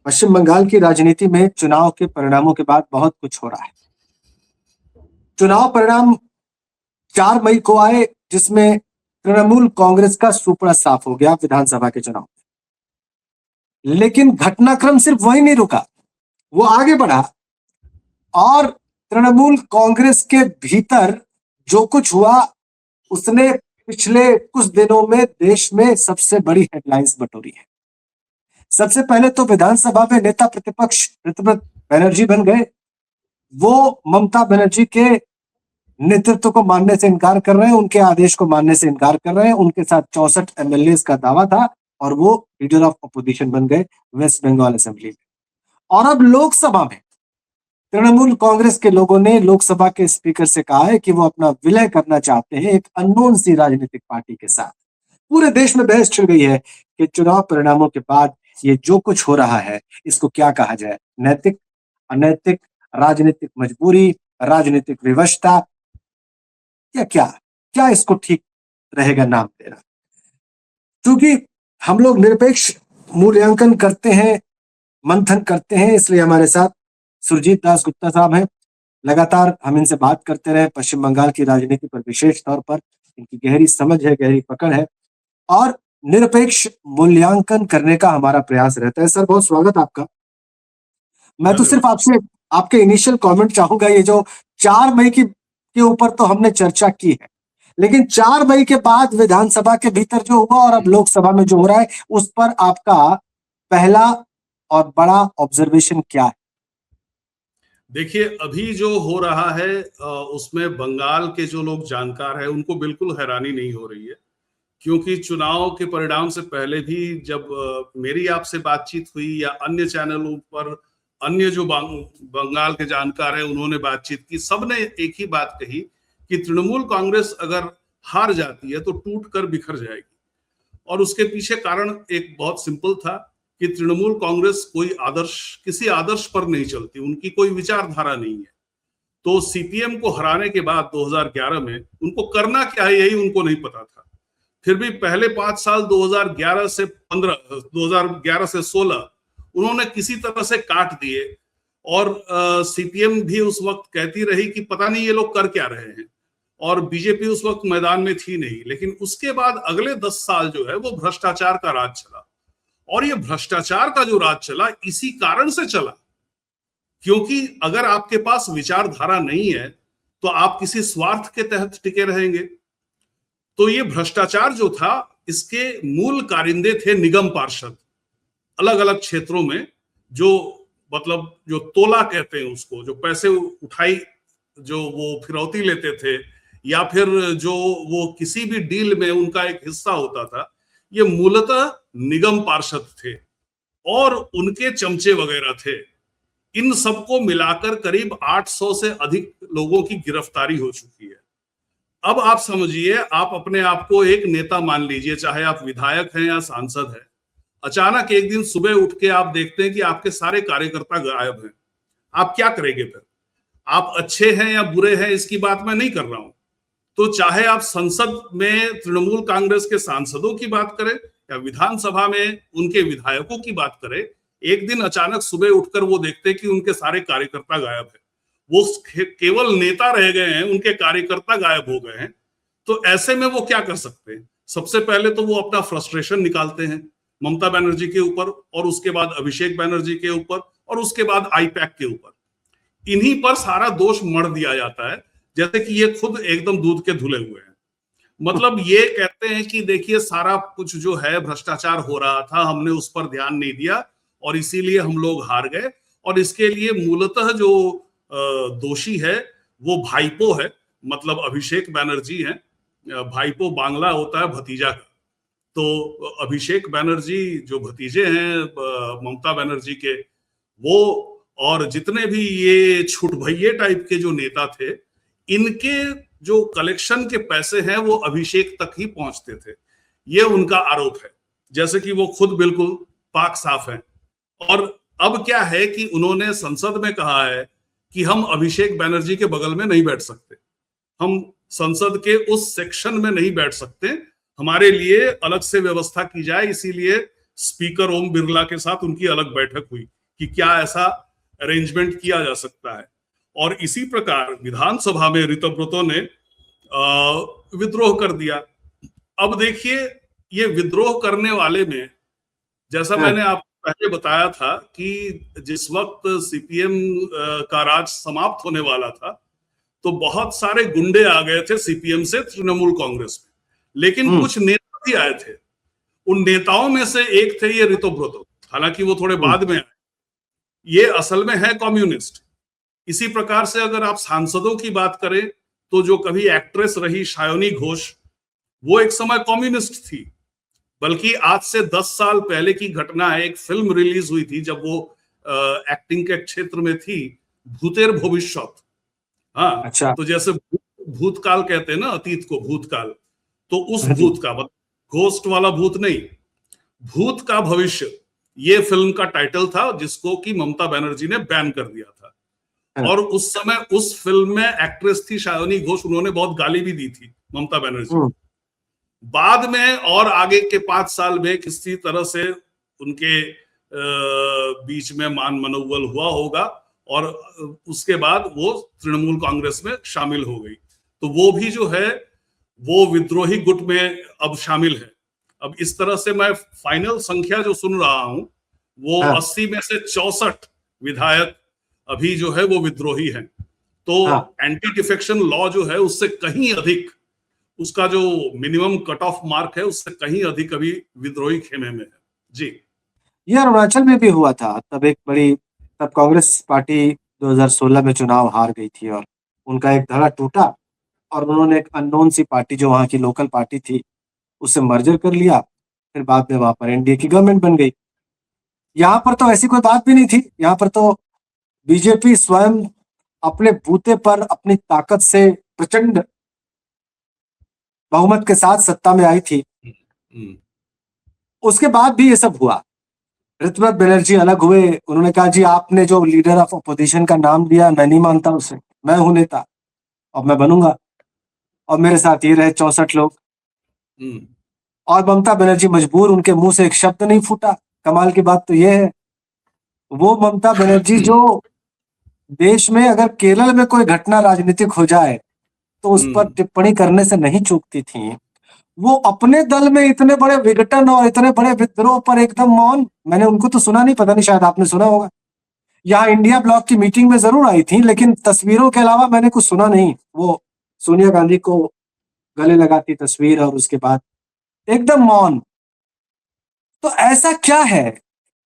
पश्चिम बंगाल की राजनीति में चुनाव के परिणामों के बाद बहुत कुछ हो रहा है। चुनाव परिणाम 4 मई को आए, जिसमें तृणमूल कांग्रेस का सुपड़ा साफ हो गया विधानसभा के चुनाव में। लेकिन घटनाक्रम सिर्फ वहीं नहीं रुका, वो आगे बढ़ा और तृणमूल कांग्रेस के भीतर जो कुछ हुआ उसने पिछले कुछ दिनों में देश में सबसे बड़ी हेडलाइंस बटोरी है। सबसे पहले तो विधानसभा में नेता प्रतिपक्ष ऋतुव्रत बनर्जी बन गए। वो ममता बनर्जी के नेतृत्व को मानने से इनकार कर रहे हैं, उनके आदेश को मानने से इनकार कर रहे हैं। उनके साथ 64 एमएलए का दावा था और वो लीडर ऑफ अपोजिशन बन गए वेस्ट बंगाल असेंबली में। और अब लोकसभा में तृणमूल कांग्रेस के लोगों ने लोकसभा के स्पीकर से कहा है कि वो अपना विलय करना चाहते हैं एक अननोन सी राजनीतिक पार्टी के साथ। पूरे देश में बहस छिड़ गई है कि चुनाव परिणामों के बाद ये जो कुछ हो रहा है इसको क्या कहा जाए, नैतिक, अनैतिक, राजनीतिक मजबूरी, राजनीतिक विवशता या क्या क्या इसको ठीक रहेगा नाम देना। क्योंकि हम लोग निरपेक्ष मूल्यांकन करते हैं, मंथन करते हैं, इसलिए हमारे साथ सुरजीत दास गुप्ता साहब हैं। लगातार हम इनसे बात करते रहे पश्चिम बंगाल की राजनीति पर, विशेष तौर पर इनकी गहरी समझ है, गहरी पकड़ है और निरपेक्ष मूल्यांकन करने का हमारा प्रयास रहता है। सर, बहुत स्वागत आपका। मैं तो सिर्फ आपसे आपके इनिशियल कमेंट चाहूंगा। ये जो 4 मई के ऊपर तो हमने चर्चा की है, लेकिन 4 मई के बाद विधानसभा के भीतर जो हुआ और अब लोकसभा में जो हो रहा है उस पर आपका पहला और बड़ा ऑब्जर्वेशन क्या है? देखिए, अभी जो हो रहा है उसमें बंगाल के जो लोग जानकार हैं उनको बिल्कुल हैरानी नहीं हो रही है, क्योंकि चुनाव के परिणाम से पहले भी जब मेरी आपसे बातचीत हुई या अन्य चैनलों पर अन्य जो बंगाल के जानकार हैं उन्होंने बातचीत की, सबने एक ही बात कही कि तृणमूल कांग्रेस अगर हार जाती है तो टूट कर बिखर जाएगी। और उसके पीछे कारण एक बहुत सिंपल था कि तृणमूल कांग्रेस किसी आदर्श पर नहीं चलती, उनकी कोई विचारधारा नहीं है। तो सीपीएम को हराने के बाद 2011 में उनको करना क्या है यही उनको नहीं पता था। फिर भी पहले 5 साल 2011 से 16 उन्होंने किसी तरह से काट दिए और सीपीएम भी उस वक्त कहती रही कि पता नहीं ये लोग कर क्या रहे हैं, और बीजेपी उस वक्त मैदान में थी नहीं। लेकिन उसके बाद अगले 10 साल जो है वो भ्रष्टाचार का राज चला, और ये भ्रष्टाचार का जो राज चला इसी कारण से चला, क्योंकि अगर आपके पास विचारधारा नहीं है तो आप किसी स्वार्थ के तहत टिके रहेंगे। तो ये भ्रष्टाचार जो था इसके मूल कारिंदे थे निगम पार्षद, अलग अलग क्षेत्रों में जो तोला कहते हैं उसको, जो पैसे उठाई, जो वो फिरौती लेते थे या फिर जो वो किसी भी डील में उनका एक हिस्सा होता था, ये मूलतः निगम पार्षद थे और उनके चमचे वगैरह थे। इन सबको मिलाकर करीब 800 से अधिक लोगों की गिरफ्तारी हो चुकी है। अब आप समझिए, आप अपने आप को एक नेता मान लीजिए, चाहे आप विधायक हैं या सांसद हैं, अचानक एक दिन सुबह उठ के आप देखते हैं कि आपके सारे कार्यकर्ता गायब हैं। आप क्या करेंगे फिर? आप अच्छे हैं या बुरे हैं इसकी बात मैं नहीं कर रहा हूं। तो चाहे आप संसद में तृणमूल कांग्रेस के सांसदों की बात करें या विधानसभा में उनके विधायकों की बात करें, एक दिन अचानक सुबह उठकर वो देखते हैं कि उनके सारे कार्यकर्ता गायब है, वो केवल नेता रह गए हैं, उनके कार्यकर्ता गायब हो गए हैं। तो ऐसे में वो क्या कर सकते हैं? सबसे पहले तो वो अपना फ्रस्ट्रेशन निकालते हैं ममता बनर्जी के ऊपर, और उसके बाद अभिषेक बनर्जी के ऊपर, और उसके बाद आईपैक के ऊपर। इन्हीं पर सारा दोष मढ़ दिया जाता है, जैसे कि ये खुद एकदम दूध के धुले हुए हैं। मतलब ये कहते हैं कि देखिए, सारा कुछ जो है भ्रष्टाचार हो रहा था, हमने उस पर ध्यान नहीं दिया और इसीलिए हम लोग हार गए। और इसके लिए मूलतः जो दोषी है वो भाईपो है, मतलब अभिषेक बनर्जी है। भाईपो बांग्ला होता है भतीजा का। तो अभिषेक बनर्जी जो भतीजे हैं ममता बनर्जी के, वो और जितने भी ये छुटभैये टाइप के जो नेता थे, इनके जो कलेक्शन के पैसे हैं वो अभिषेक तक ही पहुंचते थे, ये उनका आरोप है। जैसे कि वो खुद बिल्कुल पाक साफ हैं। और अब क्या है कि उन्होंने संसद में कहा है कि हम अभिषेक बनर्जी के बगल में नहीं बैठ सकते, हम संसद के उस सेक्शन में नहीं बैठ सकते, हमारे लिए अलग से व्यवस्था की जाए, इसीलिए स्पीकर ओम बिरला के साथ उनकी अलग बैठक हुई कि क्या ऐसा अरेंजमेंट किया जा सकता है। और इसी प्रकार विधानसभा में ऋतव्रतो ने विद्रोह कर दिया। अब देखिए, ये विद्रोह करने वाले में, जैसा हाँ। मैंने आपको पहले बताया था कि जिस वक्त सीपीएम का राज समाप्त होने वाला था, तो बहुत सारे गुंडे आ गए थे सीपीएम से तृणमूल कांग्रेस में, लेकिन कुछ नेता भी आए थे। उन नेताओं में से एक थे ये ऋतव्रतो, हालांकि वो थोड़े बाद में आए। ये असल में है कम्युनिस्ट। इसी प्रकार से अगर आप सांसदों की बात करें, तो जो कभी एक्ट्रेस रही शायोनी घोष, वो एक समय कम्युनिस्ट थी। बल्कि आज से 10 साल पहले की घटना है, एक फिल्म रिलीज हुई थी जब वो एक्टिंग के क्षेत्र में थी, भूतेर भविष्यत। हाँ, अच्छा। तो जैसे भूतकाल कहते हैं ना अतीत को, भूतकाल, तो उस हाँ जी। भूत का, घोस्ट वाला भूत नहीं, भूत का भविष्य, ये फिल्म का टाइटल था, जिसको कि ममता बनर्जी ने बैन कर दिया था। हाँ। और उस समय उस फिल्म में एक्ट्रेस थी शायोनी घोष, उन्होंने बहुत गाली भी दी थी ममता बनर्जी को। बाद में और आगे के 5 साल में किसी तरह से उनके बीच में मान मनोवल हुआ होगा, और उसके बाद वो तृणमूल कांग्रेस में शामिल हो गई। तो वो भी जो है वो विद्रोही गुट में अब शामिल है। अब इस तरह से मैं फाइनल संख्या जो सुन रहा हूं, वो 80 में से 64 विधायक अभी जो है वो विद्रोही हैं। तो एंटी डिफेक्शन लॉ जो है उससे कहीं अधिक, उसका जो मिनिमम कट ऑफ मार्क है उससे कहीं अधिक अभी विद्रोही खेमे में है। जी, ये अरुणाचल में भी हुआ था। तब कांग्रेस पार्टी 2016 में चुनाव हार गई थी और उनका एक धड़ा टूटा और उन्होंने एक अननोन सी पार्टी जो वहाँ की लोकल पार्टी थी उससे मर्जर कर लिया। फिर बाद में वहां पर एनडीए की गवर्नमेंट बन गई। यहाँ पर तो ऐसी कोई बात भी नहीं थी। यहाँ पर तो बीजेपी स्वयं अपने बूते पर अपनी ताकत से प्रचंड बहुमत के साथ सत्ता में आई थी। उसके बाद भी ये सब हुआ। ऋतव्रत बनर्जी अलग हुए, उन्होंने कहा जी आपने जो लीडर ऑफ अपोजिशन का नाम दिया मैं नहीं मानता उसे, मैं हूं नेता और मैं बनूंगा। और मेरे साथ ये रहे 64 लोग। और ममता बनर्जी मजबूर, उनके मुंह से एक शब्द नहीं फूटा। कमाल की बात तो ये है, वो ममता बनर्जी जो देश में अगर केरल में कोई घटना राजनीतिक हो जाए तो उस पर टिप्पणी करने से नहीं चूकती थी, वो अपने दल में इतने बड़े विघटन और इतने बड़े विद्रोह पर एकदम मौन। मैंने उनको तो सुना नहीं, पता नहीं शायद आपने सुना होगा। यहाँ इंडिया ब्लॉक की मीटिंग में जरूर आई थी, लेकिन तस्वीरों के अलावा मैंने कुछ सुना नहीं। वो सोनिया गांधी को गले लगाती तस्वीर और उसके बाद एकदम मौन। तो ऐसा क्या है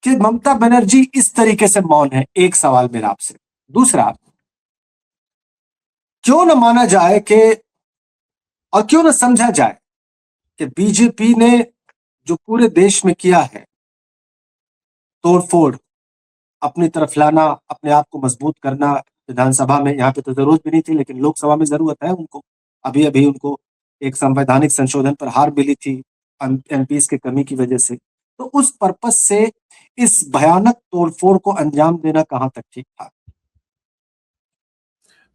कि ममता बनर्जी इस तरीके से मौन है? एक सवाल मेरा आपसे। दूसरा, क्यों न माना जाए कि और क्यों न समझा जाए कि बीजेपी ने जो पूरे देश में किया है तोड़फोड़, अपनी तरफ लाना, अपने आप को मजबूत करना, विधानसभा में यहाँ पे तो जरूरत भी नहीं थी लेकिन लोकसभा में जरूरत है उनको। अभी अभी उनको एक संवैधानिक संशोधन पर हार मिली थी एमपीज की कमी की वजह से। तो उस पर्पस से इस भयानक तोड़फोड़ को अंजाम देना कहां तक ठीक था?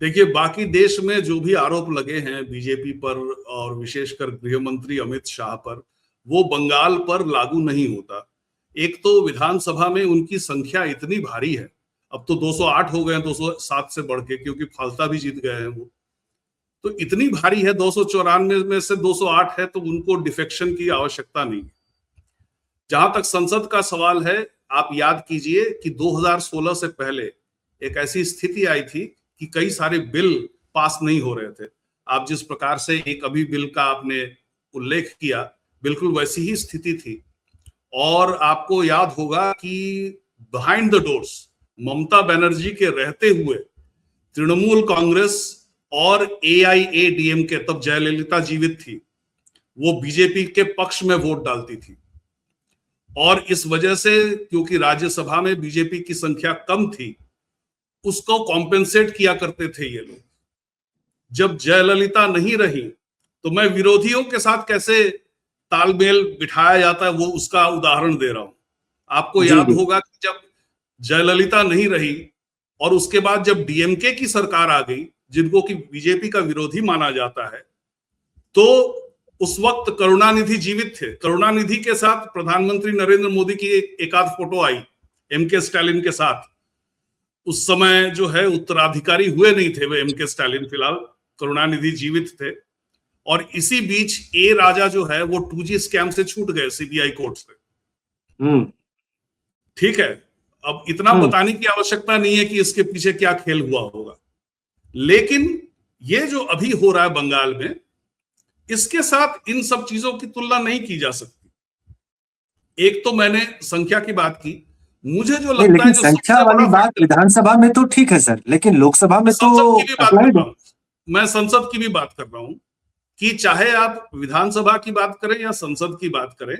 देखिए, बाकी देश में जो भी आरोप लगे हैं बीजेपी पर और विशेषकर गृह मंत्री अमित शाह पर, वो बंगाल पर लागू नहीं होता। एक तो विधानसभा में उनकी संख्या इतनी भारी है, अब तो 208 हो गए हैं 207 से बढ़ के, क्योंकि फालता भी जीत गए हैं वो। तो इतनी भारी है, 294 में से 208 है, तो उनको डिफेक्शन की आवश्यकता नहीं। जहां तक संसद का सवाल है, आप याद कीजिए कि 2016 से पहले एक ऐसी स्थिति आई थी कि कई सारे बिल पास नहीं हो रहे थे। आप जिस प्रकार से एक अभी बिल का आपने उल्लेख किया, बिल्कुल वैसी ही स्थिति थी। और आपको याद होगा कि behind the doors Mamata Banerjee के रहते हुए तृणमूल कांग्रेस और एआईएडीएमके, तब जयललिता जीवित थी, वो बीजेपी के पक्ष में वोट डालती थी। और इस वजह से, क्योंकि राज्यसभा में बीजेपी की संख्या कम थी, उसको कॉम्पेंसेट किया करते थे ये लोग। जब जयललिता नहीं रही तो मैं विरोधियों के साथ कैसे तालमेल बिठाया जाता है वो उसका उदाहरण दे रहा हूं। आपको याद होगा कि जब जयललिता नहीं रही और उसके बाद जब डीएमके की सरकार आ गई, जिनको कि बीजेपी का विरोधी माना जाता है, तो उस वक्त करुणानिधि जीवित थे। करुणानिधि के साथ प्रधानमंत्री नरेंद्र मोदी की एक आध फोटो आई एमके स्टालिन के साथ। उस समय जो है उत्तराधिकारी हुए नहीं थे वे एमके स्टालिन, फिलहाल करुणानिधि जीवित थे। और इसी बीच ए राजा जो है वो 2G स्कैम से छूट गए सीबीआई कोर्ट से। ठीक है, अब इतना बताने की आवश्यकता नहीं है कि इसके पीछे क्या खेल हुआ होगा, लेकिन ये जो अभी हो रहा है बंगाल में, इसके साथ इन सब चीजों की तुलना नहीं की जा सकती। एक तो मैंने संख्या की बात की, मुझे जो लगता है जो संख्या वाली बात विधानसभा में तो ठीक है सर, लेकिन लोकसभा में तो संसद की भी बात कर रहा हूं मैं, संसद की भी बात कर रहा हूं कि चाहे आप विधानसभा की बात करें या संसद की बात करें,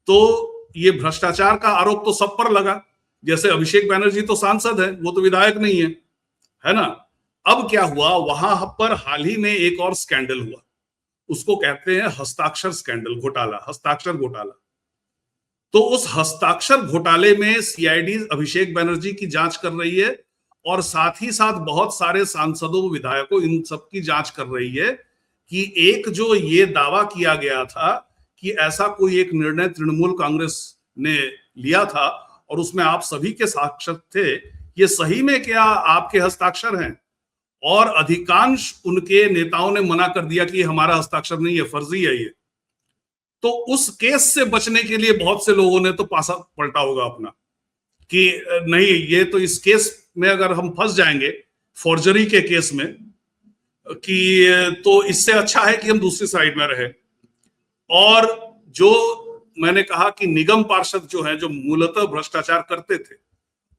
तो ये भ्रष्टाचार का आरोप तो सब पर लगा। जैसे अभिषेक बैनर्जी तो सांसद है, वो तो विधायक नहीं है ना। अब क्या हुआ, वहां पर हाल ही में एक और स्कैंडल हुआ, उसको कहते हैं हस्ताक्षर स्कैंडल, घोटाला, हस्ताक्षर घोटाला। तो उस हस्ताक्षर घोटाले में सीआईडी अभिषेक बैनर्जी की जांच कर रही है और साथ ही साथ बहुत सारे सांसदों, विधायकों, इन सब की जांच कर रही है कि एक जो ये दावा किया गया था कि ऐसा कोई एक निर्णय तृणमूल कांग्रेस ने लिया था और उसमें आप सभी के साक्षर थे, ये सही में क्या आपके हस्ताक्षर हैं? और अधिकांश उनके नेताओं ने मना कर दिया कि हमारा हस्ताक्षर नहीं है, फर्जी है ये। तो उस केस से बचने के लिए बहुत से लोगों ने तो पासा पलटा होगा अपना कि नहीं, ये तो इस केस में अगर हम फंस जाएंगे, फॉर्जरी के केस में, कि तो इससे अच्छा है कि हम दूसरी साइड में रहे। और जो मैंने कहा कि निगम पार्षद जो है, जो मूलतः भ्रष्टाचार करते थे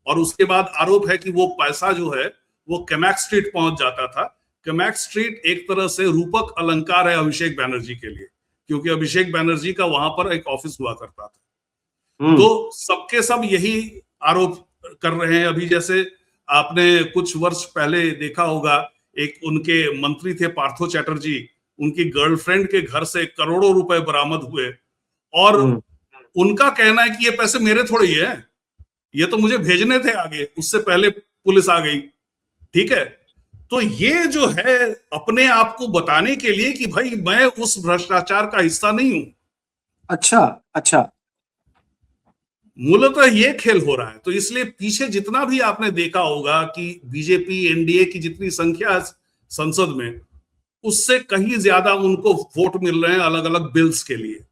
और उसके बाद आरोप है कि वो पैसा जो है वो कैमैक स्ट्रीट पहुंच जाता था। कैमैक स्ट्रीट एक तरह से रूपक अलंकार है अभिषेक बैनर्जी के लिए, क्योंकि अभिषेक बैनर्जी का वहां पर एक ऑफिस हुआ करता था। तो सबके सब यही आरोप कर रहे हैं। अभी जैसे आपने कुछ वर्ष पहले देखा होगा, एक उनके मंत्री थे पार्थो चैटर्जी, उनकी गर्लफ्रेंड के घर से करोड़ों रुपए बरामद हुए और उनका कहना है कि ये पैसे मेरे थोड़े ही है, ये तो मुझे भेजने थे आगे, उससे पहले पुलिस आ गई। ठीक है, तो ये जो है अपने आप को बताने के लिए कि भाई मैं उस भ्रष्टाचार का हिस्सा नहीं हूं। अच्छा, मूलतः ये खेल हो रहा है। तो इसलिए पीछे जितना भी आपने देखा होगा कि बीजेपी एनडीए की जितनी संख्या है संसद में, उससे कहीं ज्यादा उनको वोट मिल रहे हैं अलग अलग बिल्स के लिए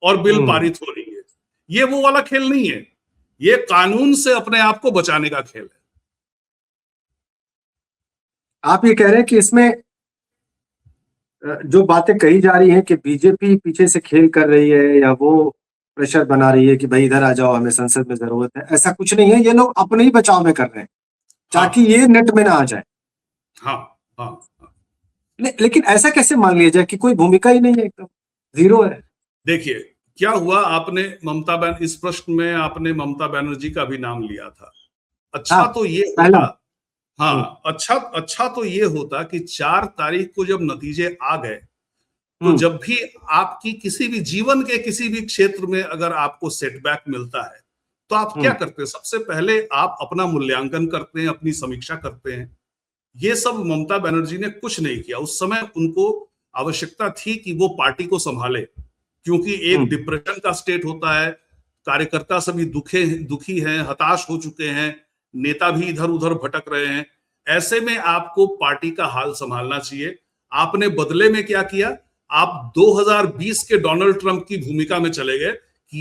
और बिल पारित हो रही है। ये वो वाला खेल नहीं है, ये कानून से अपने आप को बचाने का खेल है। आप ये कह रहे हैं कि इसमें जो बातें कही जा रही हैं कि बीजेपी पीछे से खेल कर रही है या वो प्रेशर बना रही है कि भाई इधर आ जाओ, हमें संसद में जरूरत है, ऐसा कुछ नहीं है। ये लोग अपने ही बचाव में कर रहे हैं ताकि ये नेट में ना आ जाए। हाँ। लेकिन ऐसा कैसे मान लिया जाए कि कोई भूमिका ही नहीं है, एकदम जीरो है? देखिए क्या हुआ, आपने इस प्रश्न में आपने ममता बनर्जी का भी नाम लिया था। अच्छा तो ये होता, अच्छा तो ये होता कि 4 तारीख को जब नतीजे आ गए, तो जब भी आपकी किसी भी जीवन के किसी भी क्षेत्र में अगर आपको सेटबैक मिलता है, तो आप क्या करते हैं? सबसे पहले आप अपना मूल्यांकन करते हैं, अपनी समीक्षा करते हैं। ये सब ममता बनर्जी ने कुछ नहीं किया। उस समय उनको आवश्यकता थी कि वो पार्टी को संभाले, क्योंकि एक डिप्रेशन का स्टेट होता है, कार्यकर्ता सभी दुखी हैं, हताश हो चुके हैं, नेता भी इधर उधर भटक रहे हैं। ऐसे में आपको पार्टी का हाल संभालना चाहिए। आपने बदले में क्या किया? आप 2020 के डोनाल्ड ट्रंप की भूमिका में चले गए कि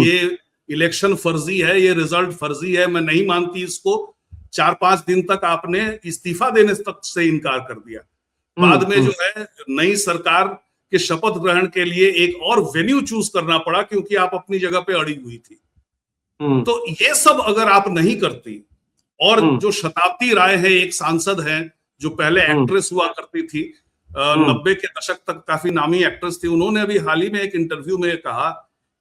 ये इलेक्शन फर्जी है, ये रिजल्ट फर्जी है, मैं नहीं मानती इसको। 4-5 दिन तक आपने इस्तीफा देने तक से इनकार कर दिया। बाद में जो है नई सरकार के शपथ ग्रहण के लिए एक और वेन्यू चूज करना पड़ा, क्योंकि आप अपनी जगह पे अड़ी हुई थी। तो ये सब अगर आप नहीं करती, और जो शताब्दी राय है, एक सांसद है जो पहले एक्ट्रेस हुआ करती थी, 90 के दशक तक काफी नामी एक्ट्रेस थी, उन्होंने अभी हाल ही में एक इंटरव्यू में कहा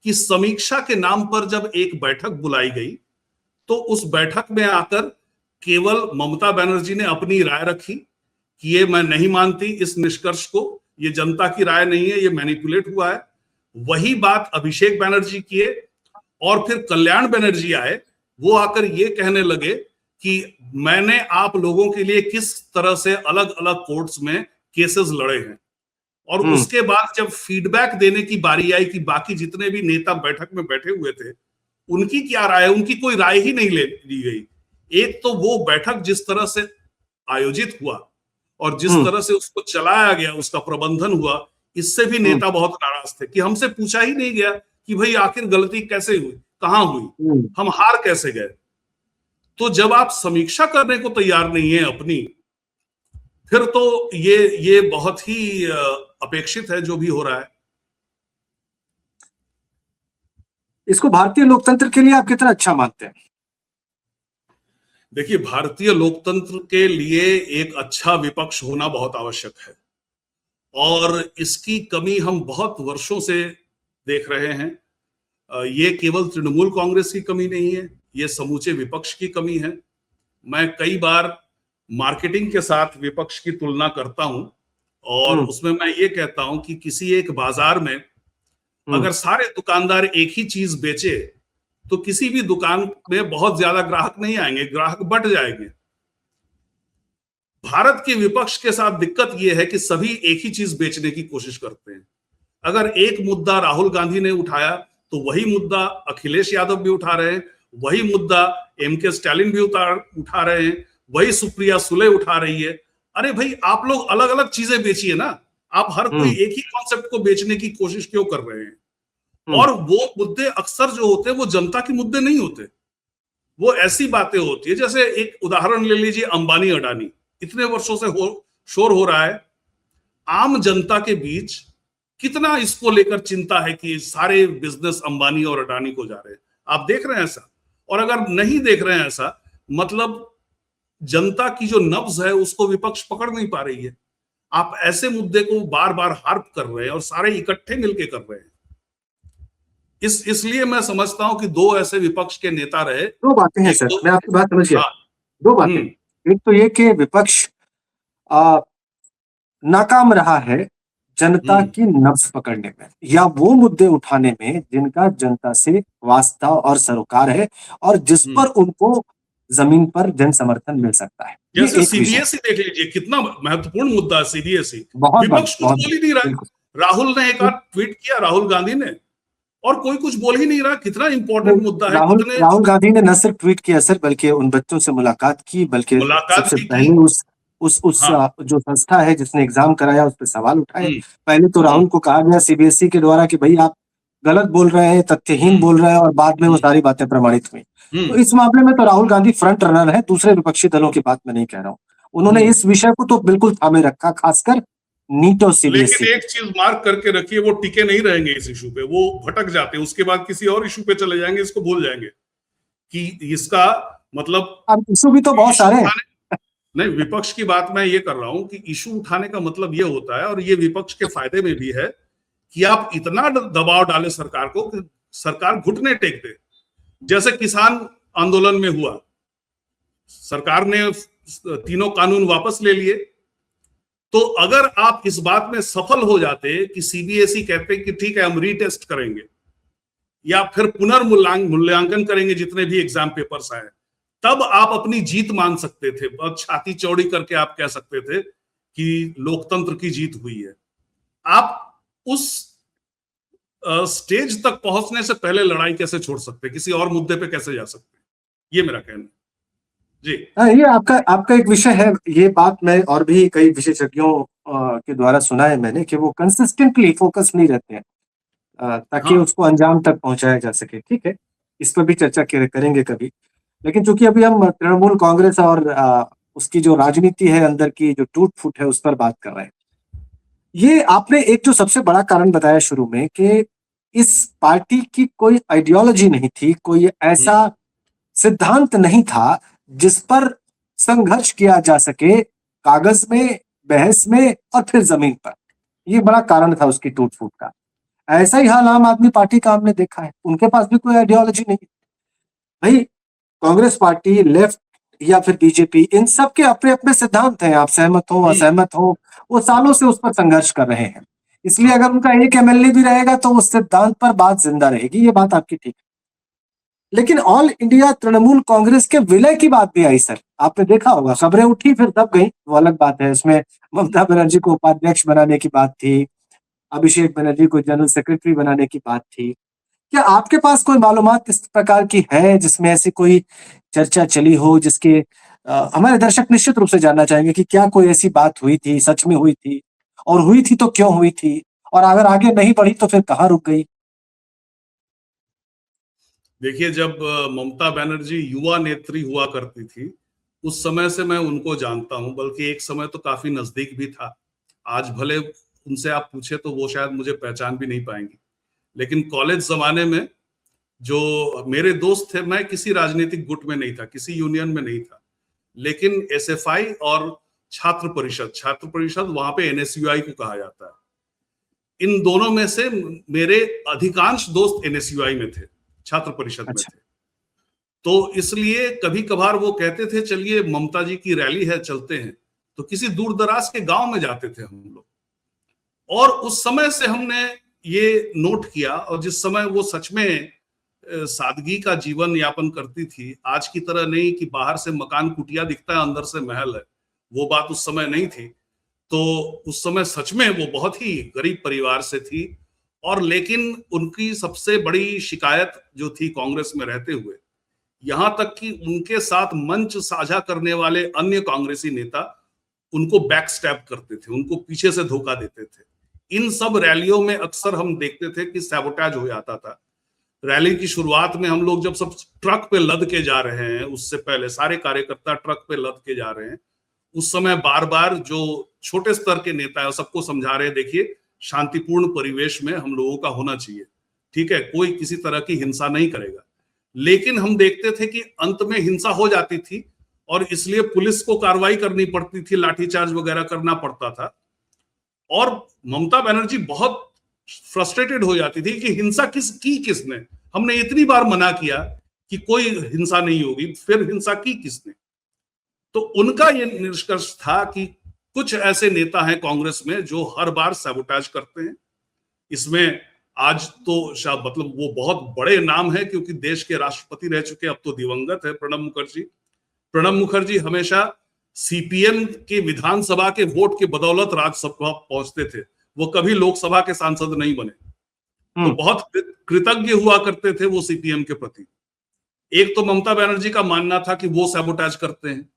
कि समीक्षा के नाम पर जब एक बैठक बुलाई गई, तो उस बैठक में आकर केवल ममता बनर्जी ने अपनी राय रखी कि ये मैं नहीं मानती इस निष्कर्ष को, ये जनता की राय नहीं है, ये मैनिपुलेट हुआ है। वही बात अभिषेक बनर्जी किए, और फिर कल्याण बनर्जी आए, वो आकर ये कहने लगे कि मैंने आप लोगों के लिए किस तरह से अलग अलग कोर्ट्स में केसेस लड़े हैं, और उसके बाद जब फीडबैक देने की बारी आई कि बाकी जितने भी नेता बैठक में बैठे हुए थे उनकी क्या राय है, उनकी कोई राय ही नहीं ली गई। एक तो वो बैठक जिस तरह से आयोजित हुआ और जिस तरह से उसको चलाया गया, उसका प्रबंधन हुआ, इससे भी नेता बहुत नाराज थे कि हमसे पूछा ही नहीं गया कि भाई आखिर गलती कैसे हुई, कहां हुई, हम हार कैसे गए। तो जब आप समीक्षा करने को तैयार नहीं है अपनी, फिर तो ये बहुत ही अपेक्षित है जो भी हो रहा है। इसको भारतीय लोकतंत्र के लिए आप कितना अच्छा मानते हैं? देखिए, भारतीय लोकतंत्र के लिए एक अच्छा विपक्ष होना बहुत आवश्यक है और इसकी कमी हम बहुत वर्षों से देख रहे हैं। ये केवल तृणमूल कांग्रेस की कमी नहीं है, ये समूचे विपक्ष की कमी है। मैं कई बार मार्केटिंग के साथ विपक्ष की तुलना करता हूं और उसमें मैं ये कहता हूं कि किसी एक बाजार में अगर सारे दुकानदार एक ही चीज बेचे तो किसी भी दुकान में बहुत ज्यादा ग्राहक नहीं आएंगे, ग्राहक बट जाएंगे। भारत के विपक्ष के साथ दिक्कत यह है कि सभी एक ही चीज बेचने की कोशिश करते हैं। अगर एक मुद्दा राहुल गांधी ने उठाया तो वही मुद्दा अखिलेश यादव भी उठा रहे हैं, वही मुद्दा एमके स्टालिन भी उठा रहे हैं, वही सुप्रिया सुले उठा रही है। अरे भाई, आप लोग अलग अलग चीजें बेचिए ना, आप हर कोई एक ही कॉन्सेप्ट को बेचने की कोशिश क्यों कर रहे हैं? और वो मुद्दे अक्सर जो होते हैं वो जनता के मुद्दे नहीं होते, वो ऐसी बातें होती है। जैसे एक उदाहरण ले लीजिए, अंबानी अडानी, इतने वर्षों से शोर हो रहा है, आम जनता के बीच कितना इसको लेकर चिंता है कि सारे बिजनेस अंबानी और अडानी को जा रहे हैं। आप देख रहे हैं ऐसा? और अगर नहीं देख रहे हैं ऐसा, मतलब जनता की जो नब्ज है उसको विपक्ष पकड़ नहीं पा रही है। आप ऐसे मुद्दे को बार बार हार्प कर रहे हैं और सारे इकट्ठे मिलके कर रहे हैं। इसलिए मैं समझता हूं कि दो ऐसे विपक्ष के नेता रहे। दो बातें हैं सर, मैं आपकी बात समझ गया। दो बातें, एक तो ये कि विपक्ष नाकाम रहा है जनता की नब्ज पकड़ने में या वो मुद्दे उठाने में जिनका जनता से वास्ता और सरोकार है और जिस पर उनको जमीन पर जन समर्थन मिल सकता है। जैसे सीबीएसई देख लीजिए, कितना महत्वपूर्ण मुद्दा है सीबीएसई। विपक्ष कुछ बोल ही नहीं रहा। राहुल ने एक आध ट्वीट किया, राहुल गांधी ने, और कोई कुछ बोल ही नहीं रहा। कितना इंपॉर्टेंट मुद्दा है। राहुल गांधी ने न सिर्फ ट्वीट किया सर, बल्कि उन बच्चों से मुलाकात की, बल्कि सबसे पहले उस जो संस्था है जिसने एग्जाम कराया उस पर सवाल उठाए। पहले तो राहुल को कहा गया सीबीएसई के द्वारा कि भाई आप गलत बोल रहे हैं, तथ्यहीन बोल रहे हैं, और बाद में वो सारी बातें प्रमाणित हुई। तो इस मामले में तो राहुल गांधी फ्रंट रनर है, दूसरे विपक्षी दलों की बात मैं नहीं कह रहा हूँ। उन्होंने इस विषय को तो बिल्कुल थामे रखा, खासकर नीट और सीबीएसई। लेकिन एक चीज मार्क करके रखिए, वो टिके नहीं रहेंगे इस इशू पे, वो भटक जाते हैं, उसके बाद किसी और इशू पे चले जाएंगे, इसको भूल जाएंगे कि इसका मतलब। अब इशू भी तो बहुत सारे हैं। नहीं, विपक्ष की बात मैं ये कर रहा हूं कि इशू उठाने का मतलब ये होता है, और ये विपक्ष के फायदे में भी है, कि आप इतना दबाव डालें सरकार को कि सरकार घुटने टेक दे। जैसे किसान आंदोलन में हुआ, सरकार ने तीनों कानून वापस ले लिए। तो अगर आप इस बात में सफल हो जाते कि सीबीएसई कहते कि ठीक है हम रीटेस्ट करेंगे या फिर पुनर्मूल्यांकन करेंगे जितने भी एग्जाम पेपर्स आए, तब आप अपनी जीत मान सकते थे। बहुत छाती चौड़ी करके आप कह सकते थे कि लोकतंत्र की जीत हुई है। आप उस स्टेज तक पहुंचने से पहले लड़ाई कैसे छोड़ सकते, किसी और मुद्दे पे कैसे जा सकते, ये मेरा कहना है जी। ये आपका एक विषय है। ये बात मैं और भी कई विशेषज्ञों के द्वारा सुना है मैंने कि वो कंसिस्टेंटली फोकस नहीं रहते हैं ताकि उसको अंजाम तक पहुंचाया जा सके। ठीक है, इस पर भी चर्चा करेंगे कभी। लेकिन चूंकि अभी हम तृणमूल कांग्रेस और उसकी जो राजनीति है अंदर की, जो टूट फूट है, उस पर बात कर रहे हैं। ये आपने एक जो सबसे बड़ा कारण बताया शुरू में कि इस पार्टी की कोई आइडियोलॉजी नहीं थी, कोई ऐसा सिद्धांत नहीं था जिस पर संघर्ष किया जा सके, कागज में, बहस में और फिर जमीन पर। ये बड़ा कारण था उसकी टूट फूट का। ऐसा ही हाल आम आदमी पार्टी का हमने देखा है, उनके पास भी कोई आइडियोलॉजी नहीं है। भाई, कांग्रेस पार्टी, लेफ्ट या फिर बीजेपी, इन सब के अपने अपने सिद्धांत हैं। आप सहमत हो, असहमत हो, वो सालों से उस पर संघर्ष कर रहे हैं। इसलिए अगर उनका एक एमएलए भी रहेगा तो उस सिद्धांत पर बात जिंदा रहेगी। ये बात आपकी ठीक है। लेकिन ऑल इंडिया तृणमूल कांग्रेस के विलय की बात भी आई सर, आपने देखा होगा। खबरें उठी फिर दब गई, वो अलग बात है। इसमें ममता बनर्जी को उपाध्यक्ष बनाने की बात थी, अभिषेक बनर्जी को जनरल सेक्रेटरी बनाने की बात थी। क्या आपके पास कोई मालूमात इस प्रकार की है जिसमें ऐसी कोई चर्चा चली हो जिसके हमारे दर्शक निश्चित रूप से जानना चाहेंगे कि क्या कोई ऐसी बात हुई थी, सच में हुई थी? और हुई थी तो क्यों हुई थी? और अगर आगे नहीं बढ़ी तो फिर कहाँ रुक गई? देखिए, जब ममता बनर्जी युवा नेत्री हुआ करती थी, उस समय से मैं उनको जानता हूं, बल्कि एक समय तो काफी नजदीक भी था। आज भले उनसे आप पूछे तो वो शायद मुझे पहचान भी नहीं पाएंगी, लेकिन कॉलेज जमाने में जो मेरे दोस्त थे, मैं किसी राजनीतिक गुट में नहीं था, किसी यूनियन में नहीं था, लेकिन एसएफआई और छात्र परिषद वहां पे एनएसयूआई को कहा जाता है। इन दोनों में से मेरे अधिकांश दोस्त एनएसयूआई में थे, छात्र परिषद में अच्छा। थे। तो इसलिए कभी कभार वो कहते थे चलिए ममता जी की रैली है, चलते हैं, तो किसी दूर दराज के गांव में जाते थे हम लोग। और उस समय से हमने ये नोट किया, और जिस समय वो सच में सादगी का जीवन यापन करती थी, आज की तरह नहीं कि बाहर से मकान कुटिया दिखता है अंदर से महल है, वो बात उस समय नहीं थी। तो उस समय सच में वो बहुत ही गरीब परिवार से थी। और लेकिन उनकी सबसे बड़ी शिकायत जो थी कांग्रेस में रहते हुए, यहां तक कि उनके साथ मंच साझा करने वाले अन्य कांग्रेसी नेता उनको बैक स्टैप करते थे, उनको पीछे से धोखा देते थे। इन सब रैलियों में अक्सर हम देखते थे कि सैबोटेज हो जाता था। रैली की शुरुआत में हम लोग जब सब ट्रक पे लद के जा रहे हैं, उससे पहले सारे कार्यकर्ता ट्रक पे लद के जा रहे हैं, उस समय बार बार जो छोटे स्तर के नेता है सबको समझा रहे हैं, देखिए शांतिपूर्ण परिवेश में हम लोगों का होना चाहिए, ठीक है, कोई किसी तरह की हिंसा नहीं करेगा। लेकिन हम देखते थे कि अंत में हिंसा हो जाती थी, और इसलिए पुलिस को कार्रवाई करनी पड़ती थी, लाठीचार्ज वगैरह करना पड़ता था। और ममता बनर्जी बहुत फ्रस्ट्रेटेड हो जाती थी कि हिंसा किसने, हमने इतनी बार मना किया कि कोई हिंसा नहीं होगी, फिर हिंसा की किसने। तो उनका ये निष्कर्ष था कि कुछ ऐसे नेता हैं कांग्रेस में जो हर बार सैबोटेज करते हैं। इसमें आज तो मतलब वो बहुत बड़े नाम है, क्योंकि देश के राष्ट्रपति रह चुके, अब तो दिवंगत है, प्रणब मुखर्जी। प्रणब मुखर्जी हमेशा सीपीएम के विधानसभा के वोट के बदौलत राज्यसभा पहुंचते थे, वो कभी लोकसभा के सांसद नहीं बने। तो बहुत कृतज्ञ हुआ करते थे वो सीपीएम के प्रति। एक तो ममता बनर्जी का मानना था कि वो सैबोटेज करते हैं,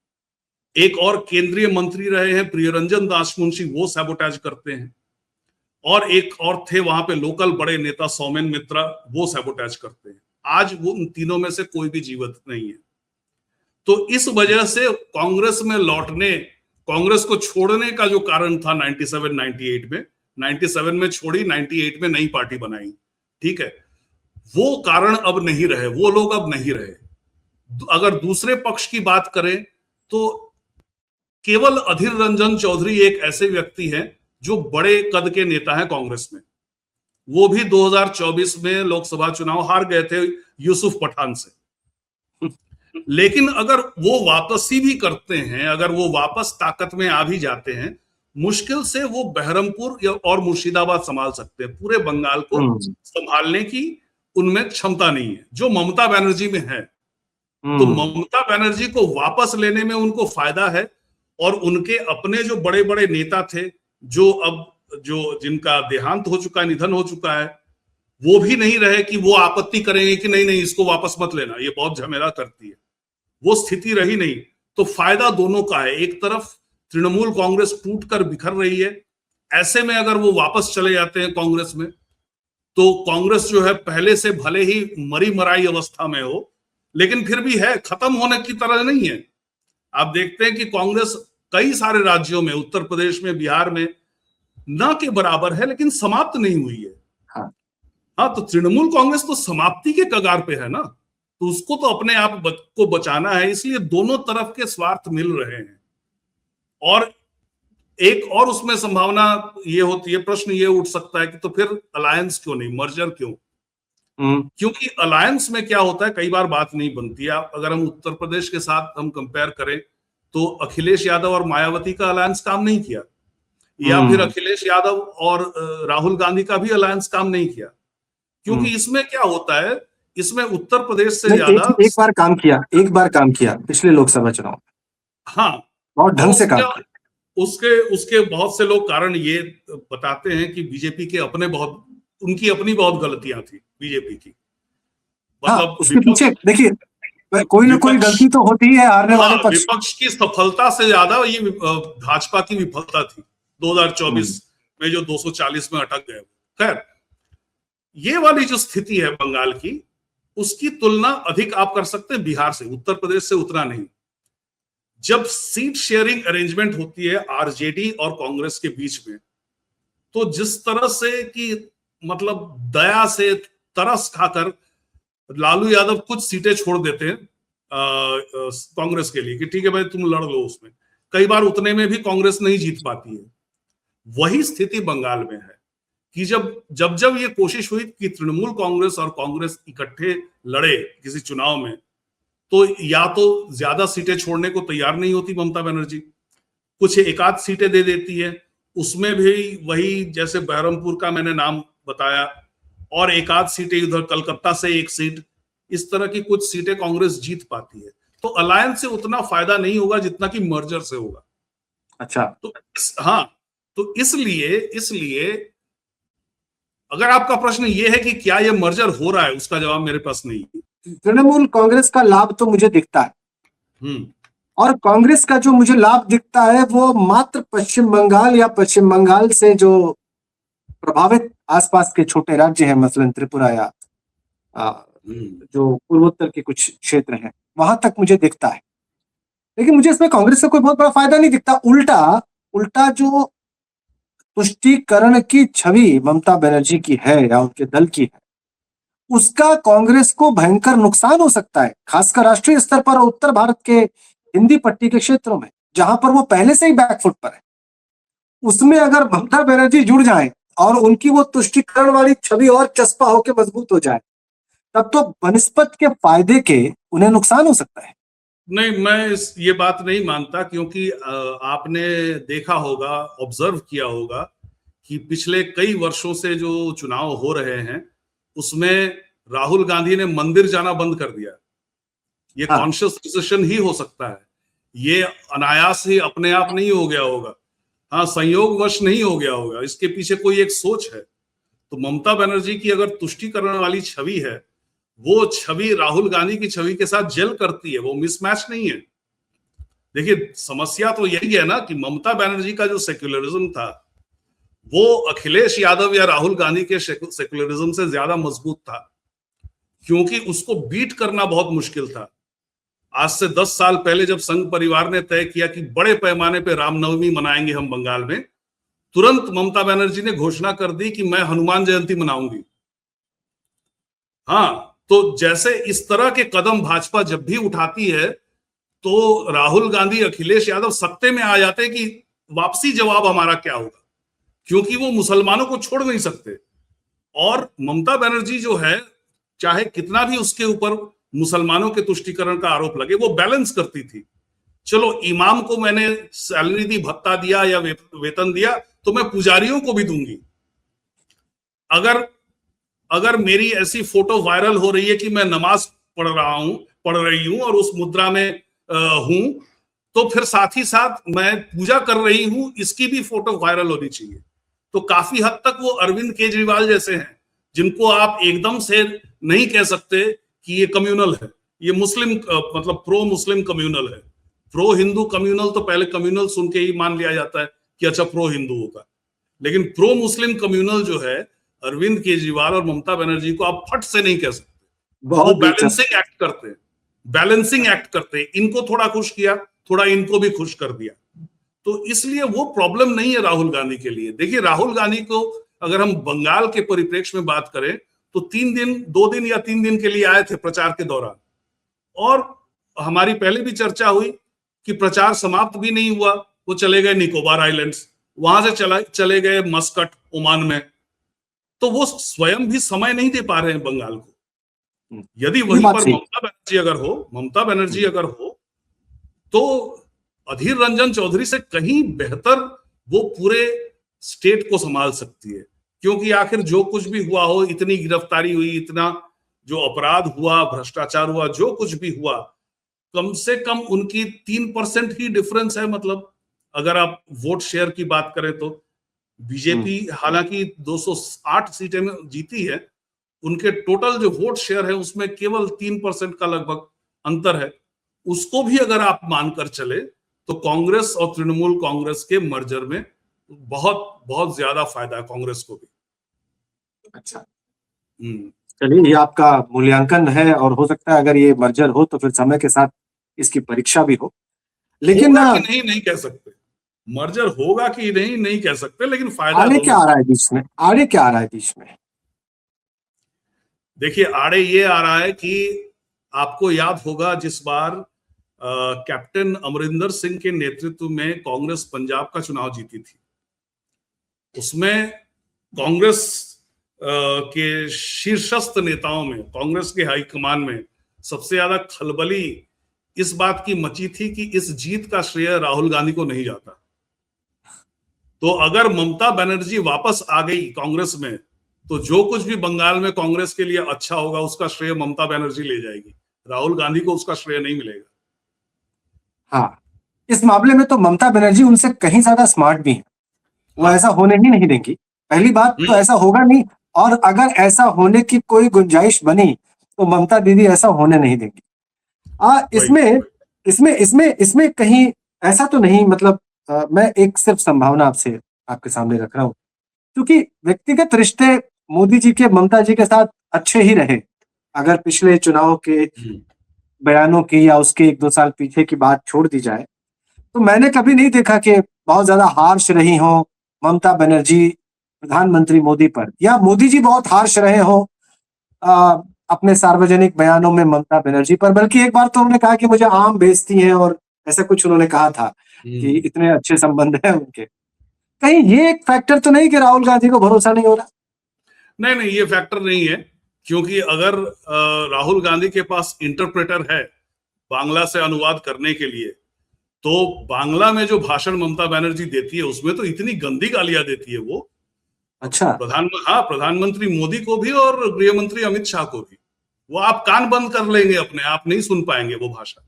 एक और केंद्रीय मंत्री रहे हैं प्रियरंजन दास मुंशी, वो सैबोटेज करते हैं, और एक और थे वहां पे लोकल बड़े नेता सौमेन मित्रा, वो सैबोटेज करते हैं। आज वो उन तीनों में से कोई भी जीवित नहीं है। तो इस वजह से कांग्रेस में लौटने, कांग्रेस को छोड़ने का जो कारण था 97-98 में, 97 में छोड़ी, 98 में नई पार्टी बनाई, ठीक है, वो कारण अब नहीं रहे, वो लोग अब नहीं रहे। अगर दूसरे पक्ष की बात करें तो केवल अधीर रंजन चौधरी एक ऐसे व्यक्ति हैं जो बड़े कद के नेता हैं कांग्रेस में। वो भी 2024 में लोकसभा चुनाव हार गए थे यूसुफ पठान से। लेकिन अगर वो वापसी भी करते हैं, अगर वो वापस ताकत में आ भी जाते हैं, मुश्किल से वो बहरमपुर और मुर्शिदाबाद संभाल सकते हैं। पूरे बंगाल को संभालने की उनमें क्षमता नहीं है जो ममता बनर्जी में है। तो ममता बनर्जी को वापस लेने में उनको फायदा है, और उनके अपने जो बड़े बड़े नेता थे, जो जिनका देहांत हो चुका है, निधन हो चुका है, वो भी नहीं रहे कि वो आपत्ति करेंगे कि नहीं नहीं इसको वापस मत लेना, ये बहुत झमेला करती है। वो स्थिति रही नहीं। तो फायदा दोनों का है। एक तरफ तृणमूल कांग्रेस टूटकर बिखर रही है, ऐसे में अगर वो वापस चले जाते हैं कांग्रेस में, तो कांग्रेस जो है पहले से भले ही मरी मराई अवस्था में हो, लेकिन फिर भी है, खत्म होने की तरह नहीं है। आप देखते हैं कि कांग्रेस कई सारे राज्यों में, उत्तर प्रदेश में, बिहार में ना के बराबर है, लेकिन समाप्त नहीं हुई है। हाँ, तो तृणमूल कांग्रेस तो समाप्ति के कगार पे है ना, तो उसको तो अपने आप को बचाना है। इसलिए दोनों तरफ के स्वार्थ मिल रहे हैं। और एक और उसमें संभावना ये होती है, प्रश्न ये उठ सकता है कि तो फिर अलायंस क्यों नहीं, मर्जर क्यों? क्योंकि अलायंस में क्या होता है, कई बार बात नहीं बनती है। अगर हम उत्तर प्रदेश के साथ हम कंपेयर करें तो अखिलेश यादव और मायावती का अलायंस काम नहीं किया, या फिर अखिलेश यादव और राहुल गांधी का भी अलायंस काम नहीं किया। क्योंकि इसमें क्या होता है, इसमें उत्तर प्रदेश से ज्यादा एक बार काम किया पिछले लोकसभा चुनाव। हाँ, बहुत ढंग से काम किया। उसके उसके बहुत से लोग कारण ये बताते हैं कि बीजेपी के उनकी अपनी बहुत गलतियां थी बीजेपी की। हाँ, मतलब उसके पीछे देखिए कोई ना कोई विपक्ष गलती तो होती है हारने वाले हाँ, पक्ष। विपक्ष की सफलता से ज्यादा ये भाजपा की विफलता थी 2024 में, जो 240 में अटक गए। खैर, ये वाली जो स्थिति है बंगाल की, उसकी तुलना अधिक आप कर सकते हैं बिहार से, उत्तर प्रदेश से उतना नहीं। जब सीट शेयरिंग अरेंजमेंट होती है आरजेडी और कांग्रेस के बीच में, तो जिस तरह से कि मतलब दया से तरस खाकर लालू यादव कुछ सीटें छोड़ देते हैं कांग्रेस के लिए कि ठीक है भाई तुम लड़ लो उसमें, कई बार उतने में भी कांग्रेस नहीं जीत पाती है। वही स्थिति बंगाल में है कि जब जब ये कोशिश हुई कि तृणमूल कांग्रेस और कांग्रेस इकट्ठे लड़े किसी चुनाव में, तो या तो ज्यादा सीटें छोड़ने को तैयार नहीं होती ममता बनर्जी, कुछ एक आध सीटें दे देती है, उसमें भी वही जैसे बहरमपुर का मैंने नाम बताया, और एक आध सीटें उधर कलकत्ता से एक सीट, इस तरह की कुछ सीटें कांग्रेस जीत पाती है। तो अलायंस से उतना फायदा नहीं होगा जितना कि मर्जर से होगा। अच्छा, तो हाँ, तो इसलिए अगर आपका प्रश्न ये है कि क्या ये मर्जर हो रहा है, उसका जवाब मेरे पास नहीं है। तृणमूल कांग्रेस का लाभ तो मुझे दिखता है, और कांग्रेस का जो मुझे लाभ दिखता है वो मात्र पश्चिम बंगाल या पश्चिम बंगाल से जो प्रभावित आसपास के छोटे राज्य हैं, मसलन त्रिपुरा या जो पूर्वोत्तर के कुछ क्षेत्र हैं, वहां तक मुझे दिखता है। लेकिन मुझे इसमें कांग्रेस का कोई बहुत बड़ा फायदा नहीं दिखता। उल्टा जो तुष्टीकरण की छवि ममता बनर्जी की है या उनके दल की है, उसका कांग्रेस को भयंकर नुकसान हो सकता है, खासकर राष्ट्रीय स्तर पर और उत्तर भारत के हिंदी पट्टी के क्षेत्रों में, जहां पर वो पहले से ही बैकफुट पर है। उसमें अगर ममता बनर्जी जुड़ जाए और उनकी वो तुष्टीकरण वाली छवि और चस्पा होकर मजबूत हो जाए, तब तो बनस्पत के फायदे के उन्हें नुकसान हो सकता है। नहीं, मैं ये बात नहीं मानता, क्योंकि आपने देखा होगा, ऑब्जर्व किया होगा कि पिछले कई वर्षों से जो चुनाव हो रहे हैं उसमें राहुल गांधी ने मंदिर जाना बंद कर दिया। ये कॉन्शियस डिसीजन ही हो सकता है, ये अनायास ही अपने आप नहीं हो गया होगा, हाँ संयोगवश नहीं हो गया होगा, इसके पीछे कोई एक सोच है। तो ममता बनर्जी की अगर तुष्टीकरण वाली छवि है, वो छवि राहुल गांधी की छवि के साथ जेल करती है, वो मिसमैच नहीं है। देखिए समस्या तो यही है ना कि ममता बनर्जी का जो सेक्युलरिज्म था वो अखिलेश यादव या राहुल गांधी के सेक्युलरिज्म से ज्यादा मजबूत था, क्योंकि उसको बीट करना बहुत मुश्किल था। आज से 10 साल पहले जब संघ परिवार ने तय किया कि बड़े पैमाने पर रामनवमी मनाएंगे हम बंगाल में, तुरंत ममता बनर्जी ने घोषणा कर दी कि मैं हनुमान जयंती मनाऊंगी। हाँ, तो जैसे इस तरह के कदम भाजपा जब भी उठाती है तो राहुल गांधी, अखिलेश यादव सत्ते में आ जाते कि वापसी जवाब हमारा क्या होगा, क्योंकि वो मुसलमानों को छोड़ नहीं सकते। और ममता बनर्जी जो है, चाहे कितना भी उसके ऊपर मुसलमानों के तुष्टीकरण का आरोप लगे, वो बैलेंस करती थी। चलो इमाम को मैंने सैलरी दी, भत्ता दिया या वेतन दिया, तो मैं पुजारियों को भी दूंगी। अगर मेरी ऐसी फोटो वायरल हो रही है कि मैं नमाज पढ़ रही हूं और उस मुद्रा में हूं, तो फिर साथ ही साथ मैं पूजा कर रही हूं, इसकी भी फोटो वायरल होनी चाहिए। तो काफी हद तक वो अरविंद केजरीवाल जैसे हैं, जिनको आप एकदम से नहीं कह सकते कि ये कम्युनल है, ये मुस्लिम मतलब प्रो मुस्लिम कम्युनल है। प्रो हिंदू कम्युनल तो पहले कम्युनल सुन के ही मान लिया जाता है कि अच्छा प्रो हिंदू होगा, लेकिन प्रो मुस्लिम कम्युनल जो है अरविंद केजरीवाल और ममता बनर्जी को आप फट से नहीं कह सकते। वो बैलेंसिंग एक्ट करते, इनको थोड़ा खुश किया, थोड़ा इनको भी खुश कर दिया। तो इसलिए वो प्रॉब्लम नहीं है राहुल गांधी के लिए। देखिए राहुल गांधी को अगर हम बंगाल के परिप्रेक्ष्य में बात करें तो 2 दिन या 3 दिन के लिए आए थे प्रचार के दौरान, और हमारी पहले भी चर्चा हुई कि प्रचार समाप्त भी नहीं हुआ, वो चले गए निकोबार आइलैंड्स, वहां से चले गए मस्कट ओमान में। तो वो स्वयं भी समय नहीं दे पा रहे हैं बंगाल को। यदि वहीं पर ममता बनर्जी अगर हो तो अधीर रंजन चौधरी से कहीं बेहतर वो पूरे स्टेट को संभाल सकती है, क्योंकि आखिर जो कुछ भी हुआ हो, इतनी गिरफ्तारी हुई, इतना जो अपराध हुआ, भ्रष्टाचार हुआ, जो कुछ भी हुआ, कम से कम उनकी 3% ही डिफरेंस है, मतलब अगर आप वोट शेयर की बात करें तो बीजेपी हालांकि 208 सीटें में जीती है, उनके टोटल जो वोट शेयर है उसमें केवल 3% का लगभग अंतर है। उसको भी अगर आप मानकर चले तो कांग्रेस और तृणमूल कांग्रेस के मर्जर में बहुत बहुत ज्यादा फायदा है कांग्रेस को भी। अच्छा, हम्म। चलिए, ये आपका मूल्यांकन है और हो सकता है अगर ये मर्जर हो तो फिर समय के साथ इसकी परीक्षा भी हो। लेकिन होगा कि नहीं नहीं कह सकते, मर्जर होगा कि नहीं नहीं कह सकते, लेकिन फायदा आड़े क्या दोनों आ रहा है बीच में? आड़े क्या आ रहा है बीच में? देखिए, आड़े ये आ रहा है कि आपको याद होगा जिस बार कैप्टन अमरिंदर सिंह के नेतृत्व में कांग्रेस पंजाब का चुनाव जीती थी, उसमें कांग्रेस के शीर्षस्थ नेताओं में, कांग्रेस के हाईकमान में सबसे ज्यादा खलबली इस बात की मची थी कि इस जीत का श्रेय राहुल गांधी को नहीं जाता। तो अगर ममता बनर्जी वापस आ गई कांग्रेस में तो जो कुछ भी बंगाल में कांग्रेस के लिए अच्छा होगा उसका श्रेय ममता बनर्जी ले जाएगी, राहुल गांधी को उसका श्रेय नहीं मिलेगा। हाँ, इस मामले में तो ममता बनर्जी उनसे कहीं ज्यादा स्मार्ट भी है। वो हाँ। ऐसा होने ही नहीं देंगी। पहली बात तो ऐसा होगा नहीं, और अगर ऐसा होने की कोई गुंजाइश बनी तो ममता दीदी ऐसा होने नहीं देंगी। इसमें इसमें इसमें इसमें कहीं ऐसा तो नहीं, मतलब मैं एक सिर्फ संभावना आपसे आपके सामने रख रहा हूं, क्योंकि व्यक्तिगत रिश्ते मोदी जी के ममता जी के साथ अच्छे ही रहे। अगर पिछले चुनाव के बयानों की या उसके 1-2 साल पीछे की बात छोड़ दी जाए तो मैंने कभी नहीं देखा कि बहुत ज्यादा हार्श रही हो ममता बनर्जी प्रधानमंत्री मोदी पर, या मोदी जी बहुत हार्श रहे हो अपने सार्वजनिक बयानों में ममता बनर्जी पर। बल्कि एक बार तो उन्होंने कहा कि मुझे आम बेचती हैं, और ऐसा कुछ उन्होंने कहा था कि इतने अच्छे संबंध हैं उनके। कहीं ये एक फैक्टर तो नहीं कि राहुल गांधी को भरोसा नहीं हो रहा? नहीं नहीं, ये फैक्टर नहीं है, क्योंकि अगर राहुल गांधी के पास इंटरप्रेटर है बांग्ला से अनुवाद करने के लिए, तो बांग्ला में जो भाषण ममता बनर्जी देती है उसमें तो इतनी गंदी गालियां देती है वो। अच्छा। प्रधानमंत्री मोदी को भी और गृह मंत्री अमित शाह को भी। वो आप कान बंद कर लेंगे अपने, आप नहीं सुन पाएंगे वो भाषा।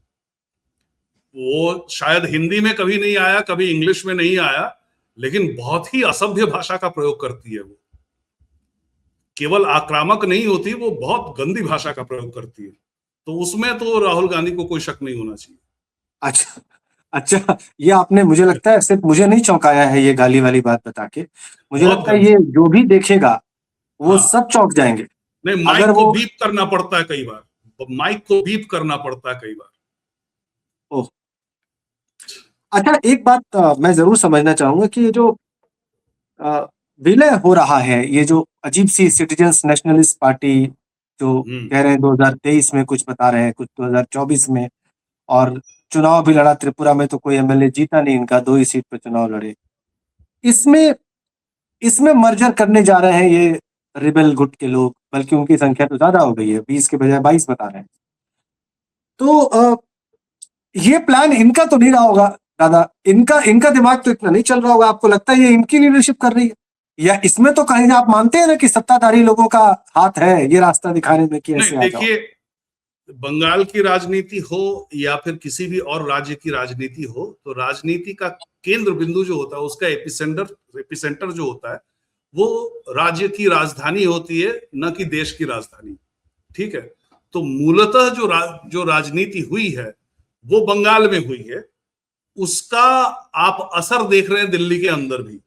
वो शायद हिंदी में कभी नहीं आया, कभी इंग्लिश में नहीं आया, लेकिन बहुत ही असभ्य भाषा का प्रयोग करती है वो। केवल आक्रामक नहीं होती, वो बहुत गंदी भाषा का प्रयोग करती है। तो उसमें तो राहुल गांधी को कोई शक नहीं होना चाहिए। अच्छा अच्छा, ये आपने, मुझे लगता है सिर्फ मुझे नहीं चौंकाया है ये गाली वाली बात बता के। मुझे बहुत लगता है गंदी। ये जो भी देखेगा वो हाँ। सब चौंक जाएंगे। नहीं, माइक अगर को वो बीप करना पड़ता है कई बार, माइक को बीप करना पड़ता है कई बार। ओह, अच्छा, एक बात मैं जरूर समझना चाहूंगा कि ये जो विलय हो रहा है, ये जो अजीब सी सिटीजन्स नेशनलिस्ट पार्टी जो कह रहे हैं 2023 में कुछ बता रहे हैं, कुछ 2024 में, और चुनाव भी लड़ा त्रिपुरा में तो कोई एमएलए जीता नहीं इनका, 2 ही सीट पे चुनाव लड़े। इसमें इसमें मर्जर करने जा रहे हैं ये रिबेल गुट के लोग, बल्कि उनकी संख्या तो ज्यादा हो गई है, 20 के बजाय 22 बता रहे हैं। तो ये प्लान इनका तो नहीं रहा होगा दादा, इनका इनका दिमाग तो इतना नहीं चल रहा होगा। आपको लगता है ये इनकी लीडरशिप कर रही है, या इसमें तो कहीं आप मानते हैं ना कि सत्ताधारी लोगों का हाथ है ये रास्ता दिखाने में कि नहीं, ऐसे आ जाओ? देखिए, बंगाल की राजनीति हो या फिर किसी भी और राज्य की राजनीति हो, तो राजनीति का केंद्र बिंदु जो होता है, उसका एपिसेंटर जो होता है, वो राज्य की राजधानी होती है, न कि देश की राजधानी। ठीक है, तो मूलतः जो राजनीति हुई है वो बंगाल में हुई है। उसका आप असर देख रहे हैं दिल्ली के अंदर भी।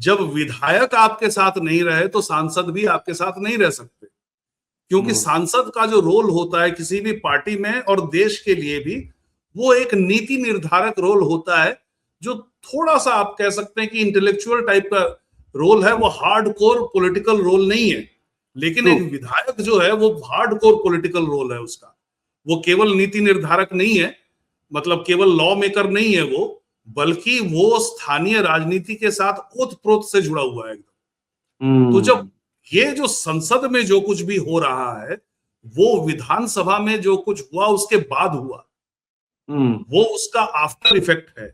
जब विधायक आपके साथ नहीं रहे तो सांसद भी आपके साथ नहीं रह सकते, क्योंकि सांसद का जो रोल होता है किसी भी पार्टी में और देश के लिए भी, वो एक नीति निर्धारक रोल होता है, जो थोड़ा सा आप कह सकते हैं कि इंटेलेक्चुअल टाइप का रोल है। वो हार्डकोर पॉलिटिकल रोल नहीं है। लेकिन एक विधायक जो है वो हार्डकोर पॉलिटिकल रोल है उसका। वो केवल नीति निर्धारक नहीं है, मतलब केवल लॉ मेकर नहीं है वो, बल्कि वो स्थानीय राजनीति के साथ ओतप्रोत से जुड़ा हुआ है एकदम। तो जब ये जो संसद में जो कुछ भी हो रहा है वो विधानसभा में जो कुछ हुआ उसके बाद हुआ, वो उसका आफ्टर इफेक्ट है।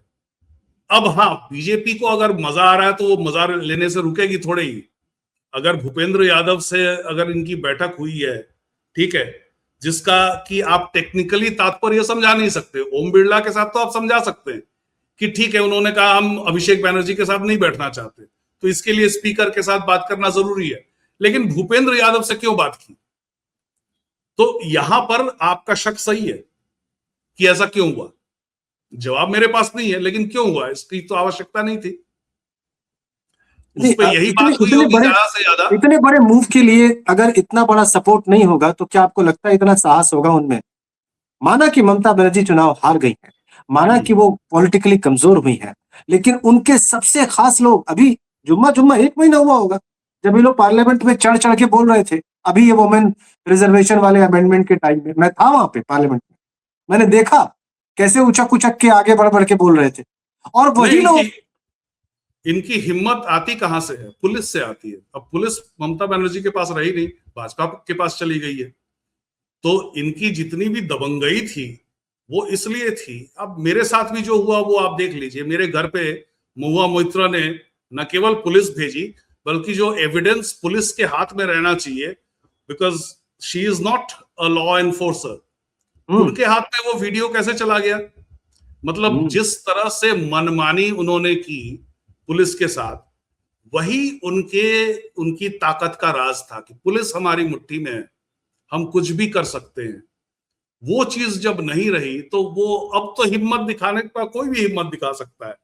अब हाँ, बीजेपी को अगर मजा आ रहा है तो वो मजा लेने से रुकेगी थोड़े ही। अगर भूपेंद्र यादव से अगर इनकी बैठक हुई है, ठीक है, जिसका कि आप टेक्निकली तात्पर्य समझा नहीं सकते, ओम बिरला के साथ तो आप समझा सकते हैं कि ठीक है, उन्होंने कहा हम अभिषेक बैनर्जी के साथ नहीं बैठना चाहते, तो इसके लिए स्पीकर के साथ बात करना जरूरी है, लेकिन भूपेंद्र यादव से क्यों बात की? तो यहां पर आपका शक सही है कि ऐसा क्यों हुआ। जवाब मेरे पास नहीं है, लेकिन क्यों हुआ इसकी तो आवश्यकता नहीं थी। उस पे यही इतने बात हुई इतने होगी बड़े ज्यादा से ज्यादा। इतने बड़े मूव के लिए अगर इतना बड़ा सपोर्ट नहीं होगा तो क्या आपको लगता है इतना साहस होगा उनमें? माना कि ममता बनर्जी चुनाव हार गई है, माना कि वो पॉलिटिकली कमजोर हुई है, लेकिन उनके सबसे खास लोग अभी जुम्मा जुम्मा 1 महीना हुआ होगा जब ये लोग पार्लियामेंट में चढ़ चढ़ के बोल रहे थे। अभी ये वुमेन रिजर्वेशन वाले अमेंडमेंट के टाइम में मैं था वहां पे पार्लियामेंट में, मैंने देखा कैसे उचक उचक के आगे बढ़ बढ़ के बोल रहे थे। और नहीं, वही लोग इनकी हिम्मत आती कहां से है? पुलिस से आती है। अब पुलिस ममता बनर्जी के पास रही नहीं, भाजपा के पास चली गई है, तो इनकी जितनी भी दबंगई थी वो इसलिए थी। अब मेरे साथ भी जो हुआ वो आप देख लीजिए। मेरे घर पे महुआ मोइत्रा ने न केवल पुलिस भेजी, बल्कि जो एविडेंस पुलिस के हाथ में रहना चाहिए, because she is not a law enforcer, hmm उनके हाथ में वो वीडियो कैसे चला गया? मतलब हम्म जिस तरह से मनमानी उन्होंने की पुलिस के साथ, वही उनकी ताकत का राज था कि पुलिस हमारी मुट्ठी में है, हम कुछ भी कर सकते हैं। वो चीज जब नहीं रही तो वो अब तो हिम्मत दिखाने का कोई भी हिम्मत दिखा सकता है,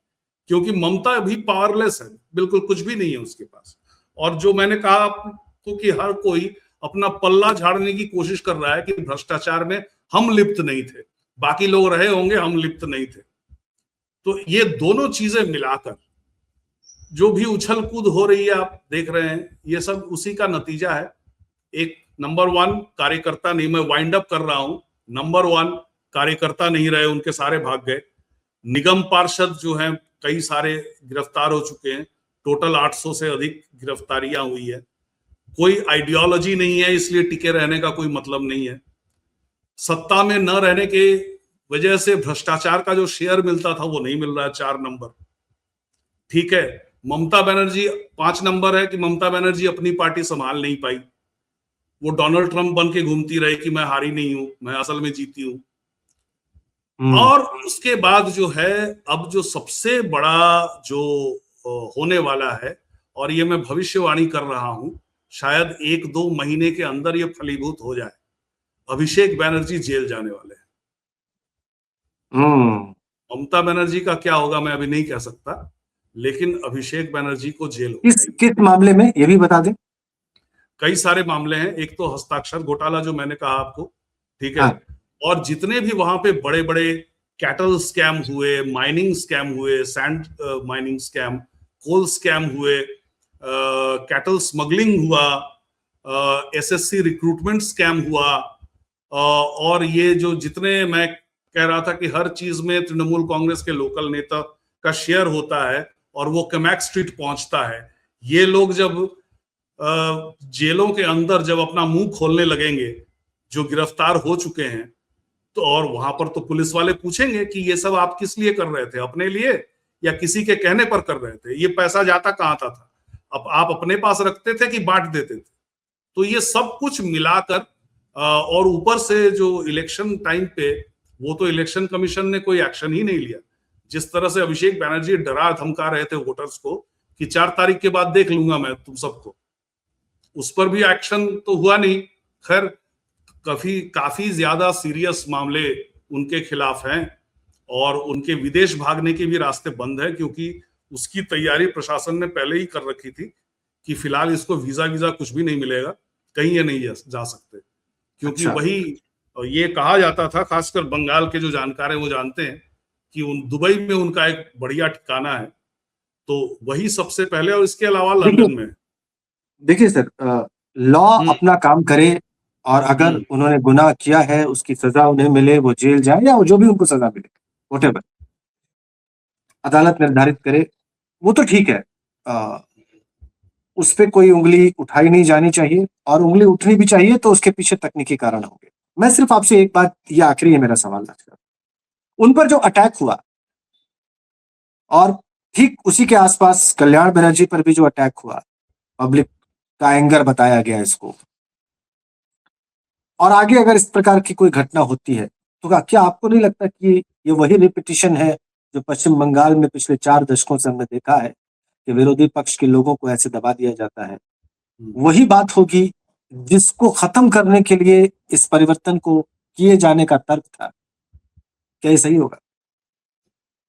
क्योंकि ममता भी पावरलेस है, बिल्कुल कुछ भी नहीं है उसके पास। और जो मैंने कहा आपको कि हर कोई अपना पल्ला झाड़ने की कोशिश कर रहा है कि भ्रष्टाचार में हम लिप्त नहीं थे, बाकी लोग रहे होंगे, हम लिप्त नहीं थे। तो ये दोनों चीजें मिलाकर जो भी उछल कूद हो रही है आप देख रहे हैं, ये सब उसी का नतीजा है। एक नंबर 1 कार्यकर्ता नहीं, मैं वाइंड अप कर रहा हूं, नंबर 1 कार्यकर्ता नहीं रहे, उनके सारे भाग गए। निगम पार्षद जो हैं कई सारे गिरफ्तार हो चुके हैं, टोटल 800 से अधिक गिरफ्तारियां हुई है। कोई आइडियोलॉजी नहीं है, इसलिए टिके रहने का कोई मतलब नहीं है। सत्ता में न रहने के वजह से भ्रष्टाचार का जो शेयर मिलता था वो नहीं मिल रहा है, 4 नंबर। ठीक है, ममता बनर्जी 5 नंबर है कि ममता बनर्जी अपनी पार्टी संभाल नहीं पाई, वो डोनाल्ड ट्रंप बन के घूमती रही कि मैं हारी नहीं हूं, मैं असल में जीती हूं। हम्म और उसके बाद जो है, अब जो सबसे बड़ा जो होने वाला है, और ये मैं भविष्यवाणी कर रहा हूं, शायद 1-2 महीने के अंदर ये फलीभूत हो जाए, अभिषेक बैनर्जी जेल जाने वाले हैं। हम्म ममता बनर्जी का क्या होगा मैं अभी नहीं कह सकता, लेकिन अभिषेक बैनर्जी को जेल हो किस जाएगी। किस मामले में ये भी बता दें? कई सारे मामले हैं। एक तो हस्ताक्षर घोटाला जो मैंने कहा आपको, ठीक है, हाँ। और जितने भी वहां पे बड़े बड़े कैटल स्कैम हुए, माइनिंग स्कैम हुए, सैंड माइनिंग स्कैम, कोल स्कैम हुए, कैटल स्मगलिंग हुआ, एसएससी रिक्रूटमेंट स्कैम हुआ, और ये जो जितने मैं कह रहा था कि हर चीज में तृणमूल कांग्रेस के लोकल नेता का शेयर होता है और वो कमैक स्ट्रीट पहुंचता है, ये लोग जब जेलों के अंदर जब अपना मुंह खोलने लगेंगे, जो गिरफ्तार हो चुके हैं, तो और वहां पर तो पुलिस वाले पूछेंगे कि ये सब आप किस लिए कर रहे थे, अपने लिए या किसी के कहने पर कर रहे थे, ये पैसा जाता कहां था? अब आप अपने पास रखते थे कि बांट देते थे? तो ये सब कुछ मिलाकर, और ऊपर से जो इलेक्शन टाइम पे, वो तो इलेक्शन कमीशन ने कोई एक्शन ही नहीं लिया। जिस तरह से अभिषेक बैनर्जी डरा धमका रहे थे वोटर्स को कि 4 तारीख के बाद देख लूंगा मैं तुम सबको, उस पर भी एक्शन तो हुआ नहीं। खैर, काफी ज्यादा सीरियस मामले उनके खिलाफ हैं, और उनके विदेश भागने के भी रास्ते बंद है, क्योंकि उसकी तैयारी प्रशासन ने पहले ही कर रखी थी कि फिलहाल इसको वीजा वीजा कुछ भी नहीं मिलेगा, कहीं ये नहीं जा सकते। क्योंकि अच्छा। वही ये कहा जाता था, खासकर बंगाल के जो जानकार हैं वो जानते हैं कि दुबई में उनका एक बढ़िया ठिकाना है, तो वही सबसे पहले, और इसके अलावा देखिए लंदन में। देखिए सर, लॉ हम्म। अपना काम करे, और अगर हम्म। उन्होंने गुनाह किया है उसकी सजा उन्हें मिले, वो जेल जाए या वो जो भी उनको सजा मिले, वोटेवर अदालत निर्धारित करे, वो तो ठीक है। उस पे कोई उंगली उठाई नहीं जानी चाहिए, और उंगली उठनी भी चाहिए तो उसके पीछे तकनीकी कारण होंगे। मैं सिर्फ आपसे एक बात, ये आखिरी है मेरा सवाल आज का, उन पर जो अटैक हुआ, और ठीक उसी के आसपास कल्याण बनर्जी पर भी जो अटैक हुआ, पब्लिक का एंगर बताया गया इसको, और आगे अगर इस प्रकार की कोई घटना होती है तो क्या आपको नहीं लगता कि ये वही रिपीटिशन है जो पश्चिम बंगाल में पिछले 4 दशकों से हमने देखा है कि विरोधी पक्ष के लोगों को ऐसे दबा दिया जाता है, वही बात होगी जिसको खत्म करने के लिए इस परिवर्तन को किए जाने का तर्क था। क्या ये सही होगा?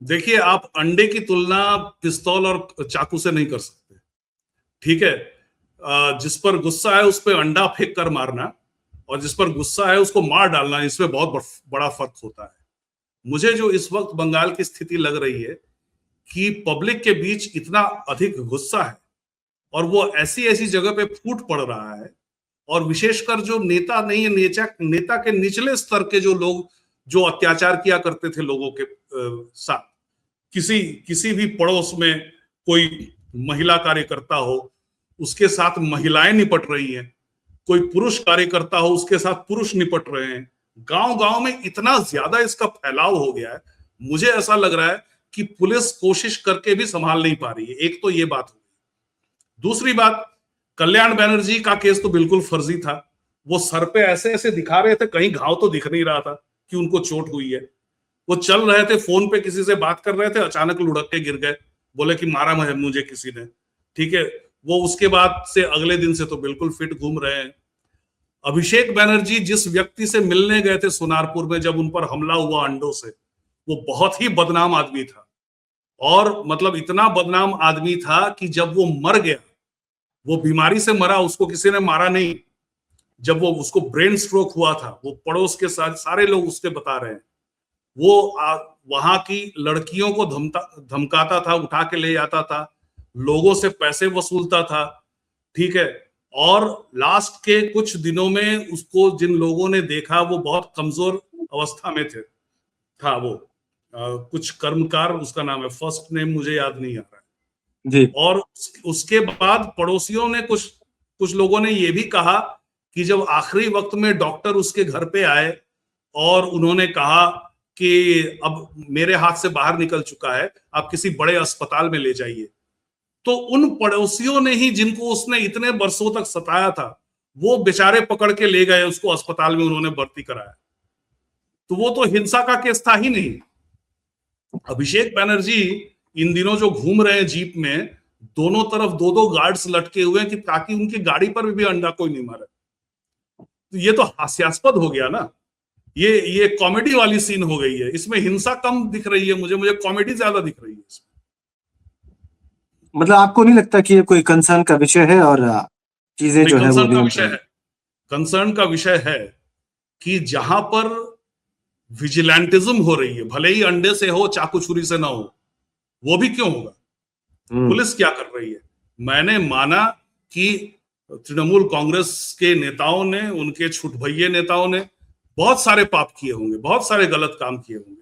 देखिए, आप अंडे की तुलना पिस्तौल और चाकू से नहीं कर सकते, ठीक है? जिस पर गुस्सा है उस पर अंडा फेंक कर मारना और जिस पर गुस्सा है उसको मार डालना, इसमें बहुत बड़ा फर्क होता है। मुझे जो इस वक्त बंगाल की स्थिति लग रही है कि पब्लिक के बीच इतना अधिक गुस्सा है और वो ऐसी ऐसी जगह पे फूट पड़ रहा है, और विशेषकर जो नेता नहीं है, नेता के निचले स्तर के जो लोग जो अत्याचार किया करते थे लोगों के साथ, किसी भी पड़ोस में कोई महिला कार्यकर्ता हो उसके साथ महिलाएं निपट रही हैं, कोई पुरुष कार्यकर्ता हो उसके साथ पुरुष निपट रहे हैं, गांव-गांव में इतना ज्यादा इसका फैलाव हो गया है, मुझे ऐसा लग रहा है कि पुलिस कोशिश करके भी संभाल नहीं पा रही है। एक तो ये बात हो गई। दूसरी बात, कल्याण बनर्जी का केस तो बिल्कुल फर्जी था। वो सर पे ऐसे ऐसे दिखा रहे थे, कहीं घाव तो दिख नहीं रहा था कि उनको चोट हुई है। वो चल रहे थे, फोन पे किसी से बात कर रहे थे, अचानक लुढ़क के गिर गए, बोले कि मारा मुझे किसी ने, ठीक है? वो उसके बाद से अगले दिन से तो बिल्कुल फिट घूम रहे हैं। अभिषेक बनर्जी जिस व्यक्ति से मिलने गए थे सोनारपुर में जब उन पर हमला हुआ अंडों से, वो बहुत ही बदनाम आदमी था, और मतलब इतना बदनाम आदमी था कि जब वो मर गया, वो बीमारी से मरा, उसको किसी ने मारा नहीं। जब वो उसको ब्रेन स्ट्रोक हुआ था, वो पड़ोस के साथ सारे लोग उसके बता रहे हैं, वो वहां की लड़कियों को धमकाता था, उठा के ले जाता था, लोगों से पैसे वसूलता था, ठीक है? और लास्ट के कुछ दिनों में उसको जिन लोगों ने देखा वो बहुत कमजोर अवस्था में था वो, कुछ कर्मकार उसका नाम है, फर्स्ट नेम मुझे याद नहीं आ रहा है जी। और उसके बाद पड़ोसियों ने कुछ लोगों ने ये भी कहा कि जब आखिरी वक्त में डॉक्टर उसके घर पे आए और उन्होंने कहा कि अब मेरे हाथ से बाहर निकल चुका है, आप किसी बड़े अस्पताल में ले जाइए, तो उन पड़ोसियों ने ही जिनको उसने इतने बरसों तक सताया था, वो बेचारे पकड़ के ले गए उसको अस्पताल में, उन्होंने भर्ती कराया। तो वो तो हिंसा का केस था ही नहीं। अभिषेक बनर्जी इन दिनों जो घूम रहे हैं जीप में, दोनों तरफ 2-2 गार्ड्स लटके हुए हैं कि ताकि उनकी गाड़ी पर भी अंडा कोई नहीं मारे। तो ये तो हास्यास्पद हो गया ना, ये कॉमेडी वाली सीन हो गई है। इसमें हिंसा कम दिख रही है, मुझे कॉमेडी ज्यादा दिख रही है इसमें। मतलब आपको नहीं लगता कि ये कोई कंसर्न का विषय है और चीजें जो है वो कंसर्न का विषय है कि जहां पर विजिलेंटिज्म हो रही है, भले ही अंडे से हो, चाकू छुरी से ना हो, वो भी क्यों होगा? पुलिस क्या कर रही है? मैंने माना कि तृणमूल कांग्रेस के नेताओं ने, उनके छुटभइये नेताओं ने बहुत सारे पाप किए होंगे, बहुत सारे गलत काम किए होंगे,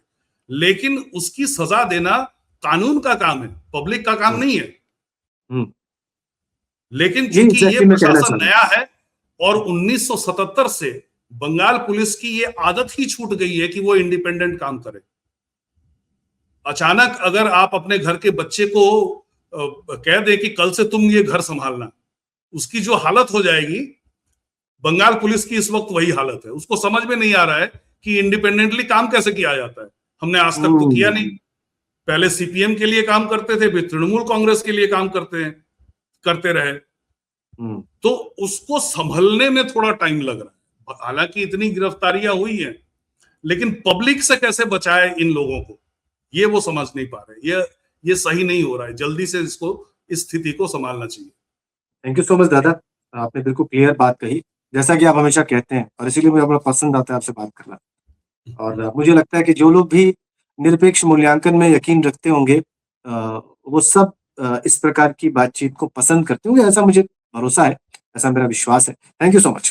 लेकिन उसकी सजा देना कानून का काम है, पब्लिक का काम नहीं है। लेकिन क्योंकि ये प्रशासन नया है और 1977 से बंगाल पुलिस की ये आदत ही छूट गई है कि वो इंडिपेंडेंट काम करे। अचानक अगर आप अपने घर के बच्चे को कह दें कि कल से तुम ये घर संभालना, उसकी जो हालत हो जाएगी, बंगाल पुलिस की इस वक्त वही हालत है। उसको समझ में नहीं आ रहा है कि इंडिपेंडेंटली काम कैसे किया जाता है। हमने आज तक तो किया नहीं। पहले सीपीएम के लिए काम करते थे, फिर तृणमूल कांग्रेस के लिए काम करते रहे, तो उसको संभलने में थोड़ा टाइम लग रहा है। हालांकि इतनी गिरफ्तारियां हुई हैं, लेकिन पब्लिक से कैसे बचाए इन लोगों को, ये वो समझ नहीं पा रहे। ये सही नहीं हो रहा है, जल्दी से इस स्थिति को संभालना चाहिए। थैंक यू सो मच दादा, आपने बिल्कुल क्लियर बात कही, जैसा कि आप हमेशा कहते हैं, और इसीलिए मुझे बड़ा पसंद आता है आपसे बात करना। और मुझे लगता है कि जो लोग भी निरपेक्ष मूल्यांकन में यकीन रखते होंगे, वो सब इस प्रकार की बातचीत को पसंद करते होंगे, ऐसा मुझे भरोसा है, ऐसा मेरा विश्वास है। Thank you so much.